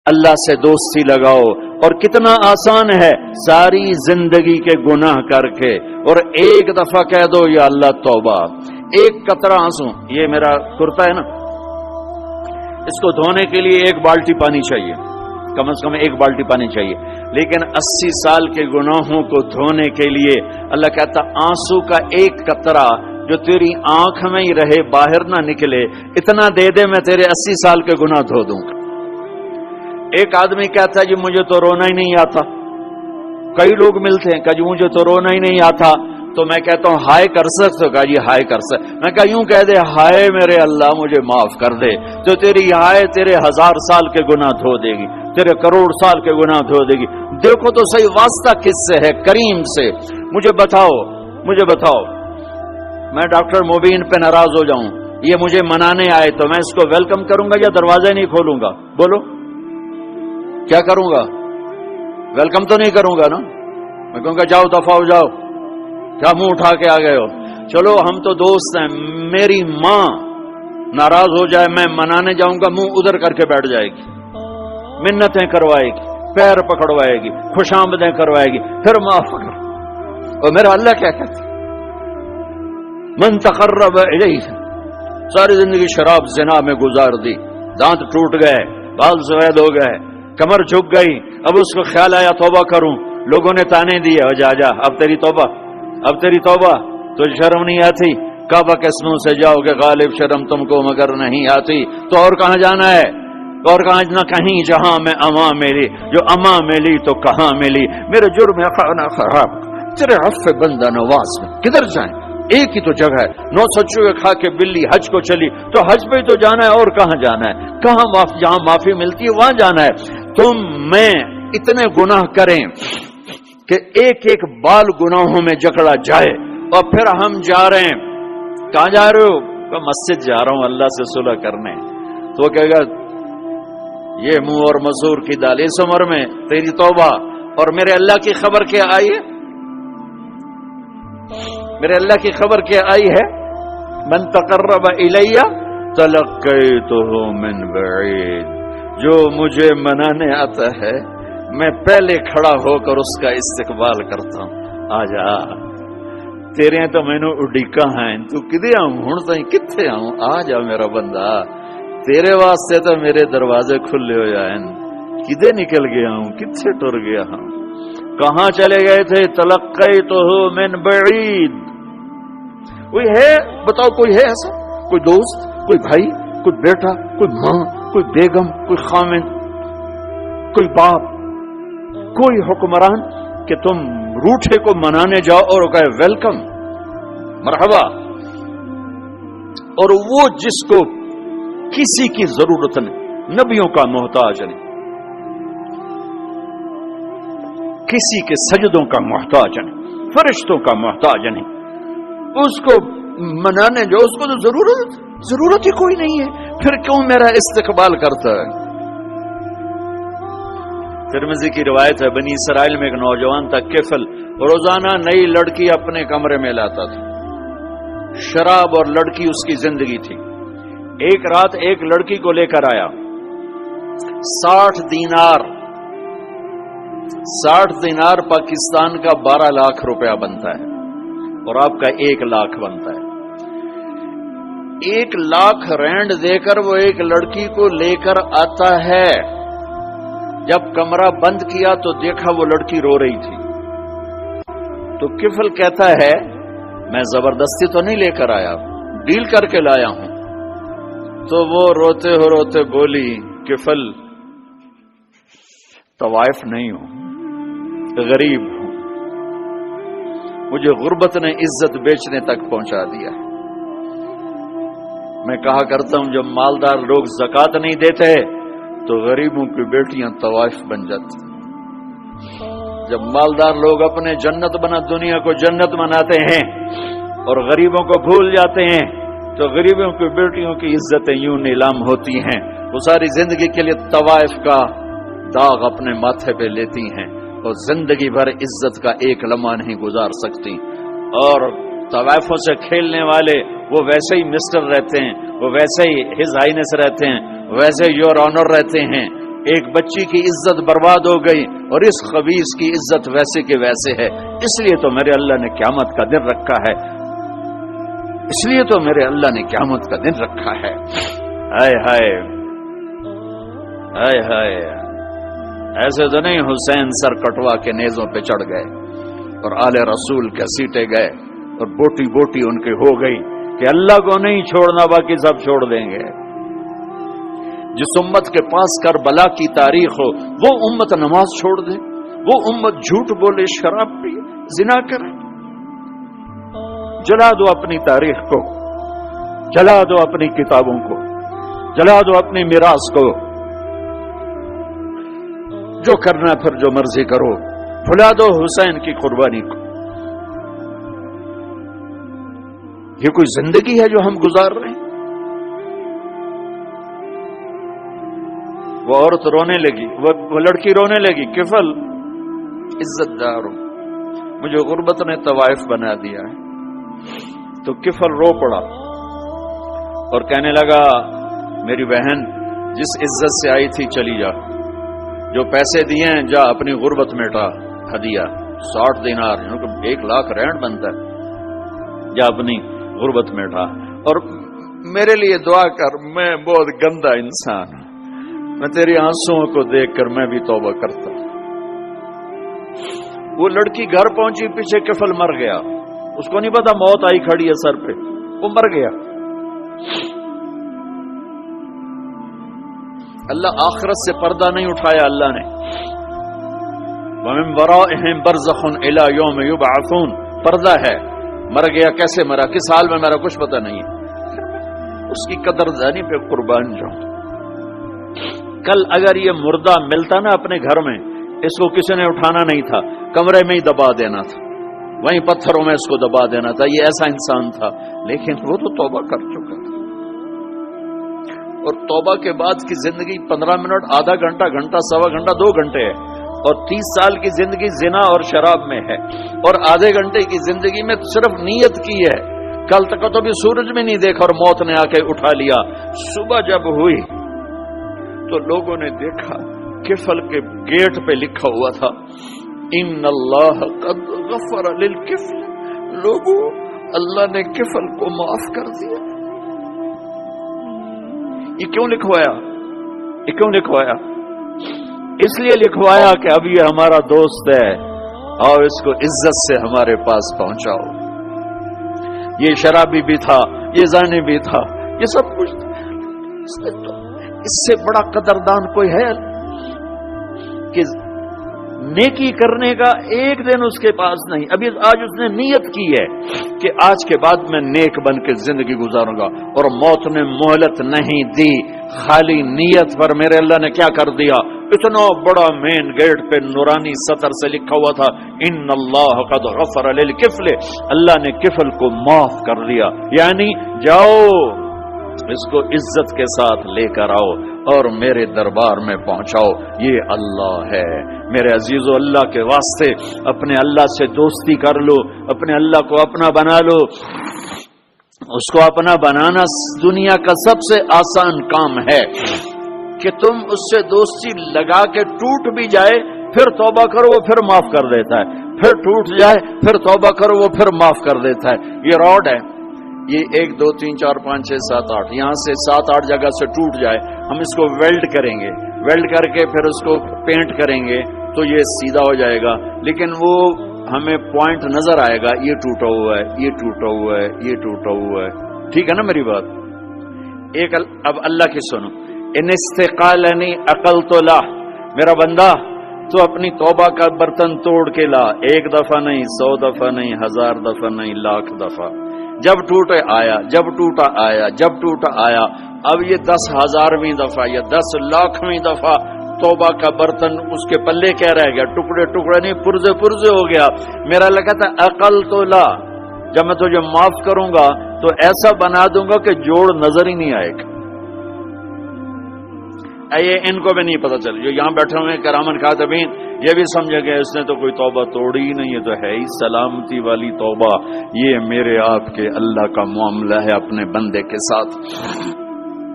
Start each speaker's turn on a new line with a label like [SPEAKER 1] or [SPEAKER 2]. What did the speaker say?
[SPEAKER 1] اللہ سے دوستی لگاؤ. اور کتنا آسان ہے ساری زندگی کے گناہ کر کے اور ایک دفعہ کہہ دو یا اللہ توبہ. ایک قطرہ آنسو، یہ میرا کرتا ہے نا، اس کو دھونے کے لیے ایک بالٹی پانی چاہیے، کم از کم ایک بالٹی پانی چاہیے. لیکن 80 سال کے گناہوں کو دھونے کے لیے اللہ کہتا آنسو کا ایک قطرہ جو تیری آنکھ میں ہی رہے، باہر نہ نکلے، اتنا دے دے میں تیرے 80 سال کے گناہ دھو دوں گا. ایک آدمی کہتا ہے جی مجھے تو رونا ہی نہیں آتا. کئی لوگ ملتے ہیں کہ جی مجھے تو رونا ہی نہیں آتا، تو میں کہتا ہوں ہائے کر سکتے ہو؟ کہا جی ہائے کر سکتے. میں کہا یوں کہہ دے ہائے میرے اللہ مجھے معاف کر دے، تو تیری ہائے تیرے 1000 سال کے گناہ دھو دے گی، تیرے کروڑ سال کے گناہ دھو دے گی. دیکھو تو صحیح واسطہ کس سے ہے؟ کریم سے. مجھے بتاؤ میں ڈاکٹر مبین پہ ناراض ہو جاؤں، یہ مجھے منانے آئے تو میں اس کو ویلکم کروں گا یا دروازے نہیں کھولوں گا؟ بولو کیا کروں گا؟ ویلکم تو نہیں کروں گا نا، میں کہوں گا جاؤ دفعہ ہو جاؤ، کیا منہ اٹھا کے آ گئے ہو؟ چلو ہم تو دوست ہیں. میری ماں ناراض ہو جائے میں منانے جاؤں گا، منہ ادھر کر کے بیٹھ جائے گی، منتیں کروائے گی، پیر پکڑوائے گی، خوش آمدیں کروائے گی، پھر معاف کر. اور میرا اللہ کیا کہتا ہے؟ من تقرب الیہ، ساری زندگی شراب زنا میں گزار دی، دانت ٹوٹ گئے، بال سفید ہو گئے، کمر جھک گئی. اب اس کو خیال آیا توبہ کروں، لوگوں نے تانے دیے جا جا اب تیری توبہ تو شرم نہیں آتی؟ کعبہ کے منہ سے جاؤ گے غالب شرم تم کو مگر نہیں آتی. تو اور کہاں جانا ہے؟ اور کہاں نہ کہیں جہاں میں اماں ملی، جو اماں ملی تو کہاں ملی. میرے جرم خانہ خراب تیرے عفو بندہ نواز میں کدھر جائیں؟ ایک ہی تو جگہ ہے، 9 سچوں کے کھا کے بلی حج کو چلی، تو حج پہ ہی تو جانا ہے، اور کہاں جانا ہے؟ کہاں جہاں معافی ملتی ہے وہاں جانا ہے. تم میں اتنے گناہ کریں کہ ایک ایک بال گناہوں میں جکڑا جائے، اور پھر ہم جا رہے ہیں. کہاں جا رہے ہو؟ کہ مسجد جا رہا ہوں اللہ سے صلح کرنے. تو وہ کہے گا یہ منہ اور مزور کی دال، اس عمر میں تیری توبہ. اور میرے اللہ کی خبر کیا آئی ہے؟ میرے اللہ کی خبر کیا آئی ہے؟ من تقرب الیہ تلقیتہ من بعید، جو مجھے منانے آتا ہے میں پہلے کھڑا ہو کر اس کا استقبال کرتا ہوں. آجا تیرے تو مینو اڈیکا ہیں، تو کدے آؤں ہوں تھی کتنے آؤں؟ آ جا میرا بندہ، تیرے واسطے تو میرے دروازے کھلے ہو جائیں. کدے نکل گیا ہوں، کتنے ٹر گیا ہوں، کہاں چلے گئے تھے؟ تلقیتہ من بعید. کوئی ہے بتاؤ، کوئی ہے ایسا؟ کوئی دوست، کوئی بھائی، کوئی بیٹا، کوئی ماں، کوئی بیگم، کوئی خامن، کوئی باپ، کوئی حکمران کہ تم روٹھے کو منانے جاؤ اور وہ کہے ویلکم مرحبا. اور وہ جس کو کسی کی ضرورت نہیں، نبیوں کا محتاج نہیں، کسی کے سجدوں کا محتاج نہیں، فرشتوں کا محتاج نہیں، اس کو منانے جو اس کو تو ضرورت ہی کوئی نہیں ہے، پھر کیوں میرا استقبال کرتا ہے؟ ترمذی کی روایت ہے، بنی اسرائیل میں ایک نوجوان تھا کفل، روزانہ نئی لڑکی اپنے کمرے میں لاتا تھا. شراب اور لڑکی اس کی زندگی تھی. ایک رات ایک لڑکی کو لے کر آیا، 60 دینار پاکستان کا 12 لاکھ روپیہ بنتا ہے، اور آپ کا 1 لاکھ بنتا ہے. 1 لاکھ رینڈ دے کر وہ ایک لڑکی کو لے کر آتا ہے. جب کمرہ بند کیا تو دیکھا وہ لڑکی رو رہی تھی. تو کفل کہتا ہے میں زبردستی تو نہیں لے کر آیا، ڈیل کر کے لایا ہوں. تو وہ روتے ہو روتے بولی کفل طوائف نہیں ہوں، غریب ہوں، مجھے غربت نے عزت بیچنے تک پہنچا دیا. میں کہا کرتا ہوں جب مالدار لوگ زکوٰۃ نہیں دیتے تو غریبوں کی بیٹیاں طوائف بن جاتی. جب مالدار لوگ اپنے جنت بنا دنیا کو جنت بناتے ہیں اور غریبوں کو بھول جاتے ہیں تو غریبوں کی بیٹیوں کی عزتیں یوں نیلام ہوتی ہیں. وہ ساری زندگی کے لیے طوائف کا داغ اپنے ماتھے پہ لیتی ہیں اور زندگی بھر عزت کا ایک لمحہ نہیں گزار سکتی. اور طوائفوں سے کھیلنے والے وہ ویسے ہی مسٹر رہتے ہیں، وہ ویسے ہی ہز ہائنس رہتے ہیں، ویسے یور آنر رہتے ہیں. ایک بچی کی عزت برباد ہو گئی اور اس خبیث کی عزت ویسے کے ویسے ہے. اس لیے تو میرے اللہ نے قیامت کا دن رکھا ہے. اس لیے تو میرے اللہ نے قیامت کا دن رکھا ہے. ہائے ہائے ہائے ہائے. ایسے تو نہیں حسین سر کٹوا کے نیزوں پہ چڑھ گئے اور آل رسول کے سیٹے گئے اور بوٹی بوٹی ان کی ہو گئی کہ اللہ کو نہیں چھوڑنا باقی سب چھوڑ دیں گے. جس امت کے پاس کربلا کی تاریخ ہو وہ امت نماز چھوڑ دے, وہ امت جھوٹ بولے, شراب پی, زنا کرے. جلا دو اپنی تاریخ کو, جلا دو اپنی کتابوں کو, جلا دو اپنی میراث کو. جو کرنا پھر جو مرضی کرو, بھلا دو حسین کی قربانی کو. یہ کوئی زندگی ہے جو ہم گزار رہے ہیں؟ وہ عورت رونے لگی, وہ لڑکی رونے لگی, کفل عزت دار ہوں, مجھے غربت نے طوائف بنا دیا ہے. تو کفل رو پڑا اور کہنے لگا میری بہن جس عزت سے آئی تھی چلی جا, جو پیسے دیے ہیں جا اپنی غربت میٹا, ہدیہ 60 دینار 1 لاکھ رینڈ بنتا ہے, جا اپنی غربت میٹا اور میرے لیے دعا کر, میں بہت گندا انسان ہوں, میں تیری آنسوؤں کو دیکھ کر میں بھی توبہ کرتا ہوں. وہ لڑکی گھر پہنچی, پیچھے کفل مر گیا. اس کو نہیں پتا موت آئی کھڑی ہے سر پہ, وہ مر گیا. اللہ آخرت سے پردہ نہیں اٹھایا اللہ نے. وَمِن وَرَائِهِمْ بَرْزَخٌ إِلَى يَوْمِ يُبْعَثُونَ, پردہ ہے. مر گیا, کیسے مرا, کس حال میں مرا, کچھ پتہ نہیں ہے. اس کی قدردانی پہ قربان جاؤں. کل اگر یہ مردہ ملتا نا اپنے گھر میں, اس کو کسی نے اٹھانا نہیں تھا, کمرے میں ہی دبا دینا تھا, وہیں پتھروں میں اس کو دبا دینا تھا. یہ ایسا انسان تھا, لیکن وہ تو توبہ کر چکا تھا. اور توبہ کے بعد کی زندگی 15 منٹ, آدھا گھنٹہ, گھنٹہ, سوا گھنٹہ, 2 گھنٹے ہے. اور 30 سال کی زندگی زنا اور شراب میں ہے, اور آدھے گھنٹے کی زندگی میں صرف نیت کی ہے. کل تک تو بھی سورج میں نہیں دیکھا اور موت نے آ کے اٹھا لیا. صبح جب ہوئی تو لوگوں نے دیکھا کفل کے گیٹ پہ لکھا ہوا تھا ان اللہ قد غفر للکفل. لوگوں, اللہ نے کفل کو معاف کر دیا. یہ کیوں لکھوایا؟ یہ کیوں لکھوایا؟ اس لیے لکھوایا کہ اب یہ ہمارا دوست ہے اور اس کو عزت سے ہمارے پاس پہنچاؤ. یہ شرابی بھی تھا, یہ زانی بھی تھا, یہ سب کچھ تھا. اس سے بڑا قدردان کوئی ہے کہ نیکی کرنے کا ایک دن اس کے پاس نہیں. ابھی آج اس نے نیت کی ہے کہ آج کے بعد میں نیک بن کے زندگی گزاروں گا, اور موت نے مہلت نہیں دی. خالی نیت پر میرے اللہ نے کیا کر دیا, اتنا بڑا مین گیٹ پہ نورانی سطر سے لکھا ہوا تھا ان اللہ قد غفر للکفل. اللہ نے کفل کو معاف کر دیا. یعنی جاؤ اس کو عزت کے ساتھ لے کر آؤ اور میرے دربار میں پہنچاؤ. یہ اللہ ہے. میرے عزیزو, اللہ کے واسطے اپنے اللہ سے دوستی کر لو, اپنے اللہ کو اپنا بنا لو. اس کو اپنا بنانا دنیا کا سب سے آسان کام ہے کہ تم اس سے دوستی لگا کے ٹوٹ بھی جائے پھر توبہ کرو وہ پھر معاف کر دیتا ہے, پھر ٹوٹ جائے پھر توبہ کرو وہ پھر معاف کر دیتا ہے. یہ راڈ ہے, یہ 1 2 3 4 5 6 7 8 یہاں سے 7 8 جگہ سے ٹوٹ جائے, ہم اس کو ویلڈ کریں گے, ویلڈ کر کے پھر اس کو پینٹ کریں گے تو یہ سیدھا ہو جائے گا. لیکن وہ ہمیں پوائنٹ نظر آئے گا, یہ ٹوٹا ہوا ہے, یہ ٹوٹا ہوا ہے, یہ ٹوٹا ہوا ہے. ٹھیک ہے نا میری بات؟ ایک اب اللہ کی سنو. ان استقالنی عقلت لا, میرا بندہ تو اپنی توبہ کا برتن توڑ کے لا. 1 دفعہ نہیں, 100 دفعہ نہیں, 1000 دفعہ نہیں, 1,00,000 دفعہ. جب ٹوٹے آیا, جب ٹوٹا آیا, جب ٹوٹا آیا. اب یہ 10,000ویں دفعہ یا 10,00,000ویں دفعہ توبہ کا برتن اس کے پلے کیا رہ گیا, ٹکڑے ٹکڑے نہیں, پرزے پرزے ہو گیا. میرا لگا تھا عقل تو لا, جب میں تجھے معاف کروں گا تو ایسا بنا دوں گا کہ جوڑ نظر ہی نہیں آئے گا. یہ ان کو بھی نہیں پتا چل, جو یہاں بیٹھے ہوئے کرامن کاتبین یہ بھی سمجھے گئے اس نے تو کوئی توبہ توڑی ہی نہیں, یہ تو ہے ہی سلامتی والی توبہ. یہ میرے آپ کے اللہ کا معاملہ ہے اپنے بندے کے ساتھ.